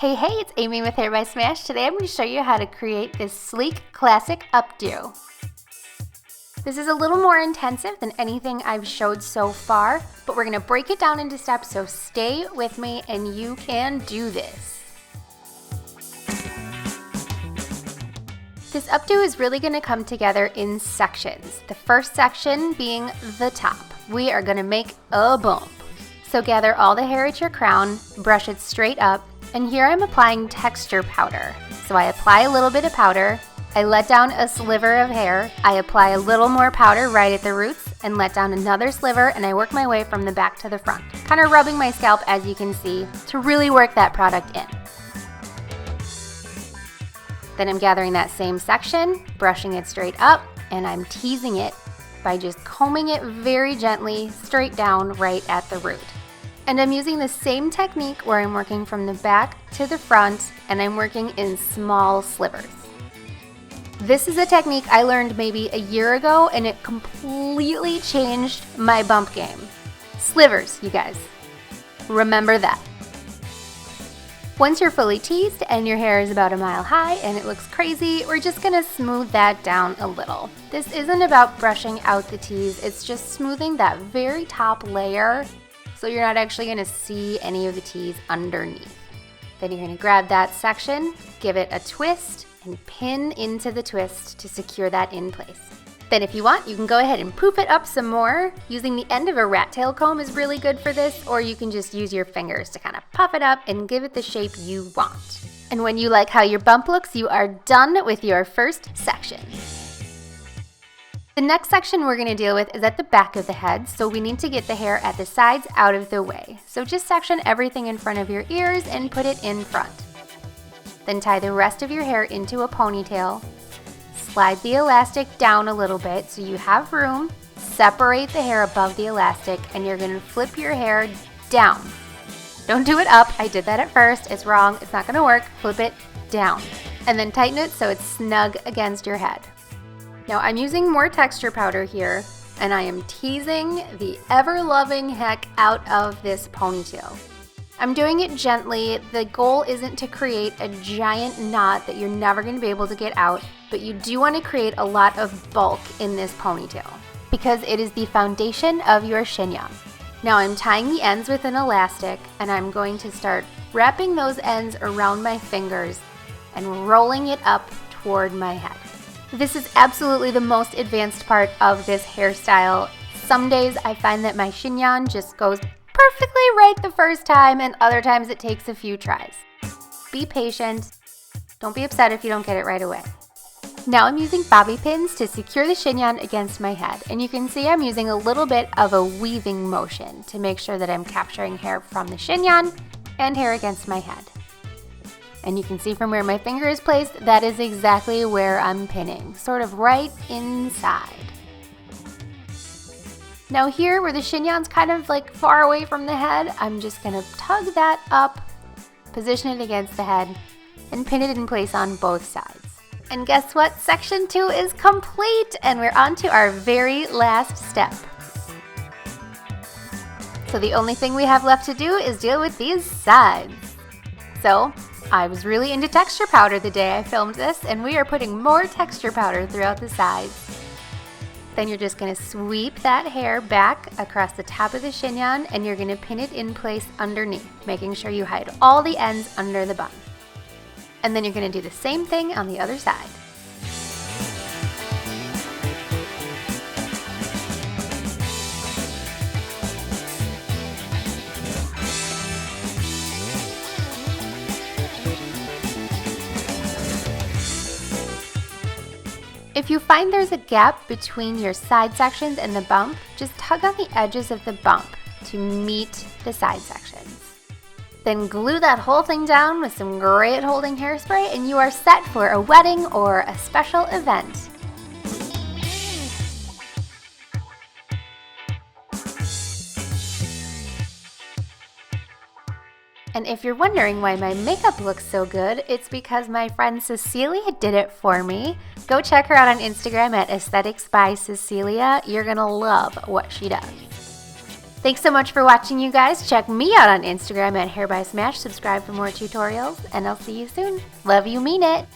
Hey, it's Amy with Hair by Smash. Today I'm going to show you how to create this sleek classic updo. This is a little more intensive than anything I've showed so far, but we're going to break it down into steps, so stay with me and you can do this. This updo is really going to come together in sections. The first section being the top. We are going to make a bump. So gather all the hair at your crown, brush it straight up, and here I'm applying texture powder. So I apply a little bit of powder, I let down a sliver of hair, I apply a little more powder right at the roots, and let down another sliver, and I work my way from the back to the front, kind of rubbing my scalp, as you can see, to really work that product in. Then I'm gathering that same section, brushing it straight up, and I'm teasing it by just combing it very gently straight down right at the root. And I'm using the same technique where I'm working from the back to the front, and I'm working in small slivers. This is a technique I learned maybe a year ago, and it completely changed my bump game. Slivers, you guys. Remember that. Once you're fully teased and your hair is about a mile high and it looks crazy, we're just gonna smooth that down a little. This isn't about brushing out the tease, it's just smoothing that very top layer so you're not actually gonna see any of the tease underneath. Then you're gonna grab that section, give it a twist, and pin into the twist to secure that in place. Then if you want, you can go ahead and poof it up some more. Using the end of a rat tail comb is really good for this, or you can just use your fingers to kind of puff it up and give it the shape you want. And when you like how your bump looks, you are done with your first section. The next section we're going to deal with is at the back of the head, so we need to get the hair at the sides out of the way. So just section everything in front of your ears and put it in front. Then tie the rest of your hair into a ponytail. Slide the elastic down a little bit so you have room. Separate the hair above the elastic, and you're going to flip your hair down. Don't do it up. I did that at first. It's wrong. It's not going to work. Flip it down. And then tighten it so it's snug against your head. Now I'm using more texture powder here, and I am teasing the ever-loving heck out of this ponytail. I'm doing it gently. The goal isn't to create a giant knot that you're never going to be able to get out, but you do want to create a lot of bulk in this ponytail because it is the foundation of your chignon. Now I'm tying the ends with an elastic, and I'm going to start wrapping those ends around my fingers and rolling it up toward my head. This is absolutely the most advanced part of this hairstyle. Some days I find that my chignon just goes perfectly right the first time, and other times it takes a few tries. Be patient. Don't be upset if you don't get it right away. Now I'm using bobby pins to secure the chignon against my head, and you can see I'm using a little bit of a weaving motion to make sure that I'm capturing hair from the chignon and hair against my head. And you can see from where my finger is placed, that is exactly where I'm pinning, sort of right inside. Now here, where the chignon's kind of like far away from the head, I'm just gonna tug that up, position it against the head, and pin it in place on both sides. And guess what? Section 2 is complete, and we're on to our very last step. So the only thing we have left to do is deal with these sides. So I was really into texture powder the day I filmed this, and we are putting more texture powder throughout the sides. Then you're just going to sweep that hair back across the top of the chignon, and you're going to pin it in place underneath, making sure you hide all the ends under the bun. And then you're going to do the same thing on the other side. If you find there's a gap between your side sections and the bump, just tug on the edges of the bump to meet the side sections. Then glue that whole thing down with some great holding hairspray, and you are set for a wedding or a special event. And if you're wondering why my makeup looks so good, it's because my friend Cecilia did it for me. Go check her out on Instagram at Aesthetics by Cecilia. You're gonna love what she does. Thanks so much for watching, you guys. Check me out on Instagram at Hair by Smash. Subscribe for more tutorials, and I'll see you soon. Love you, mean it.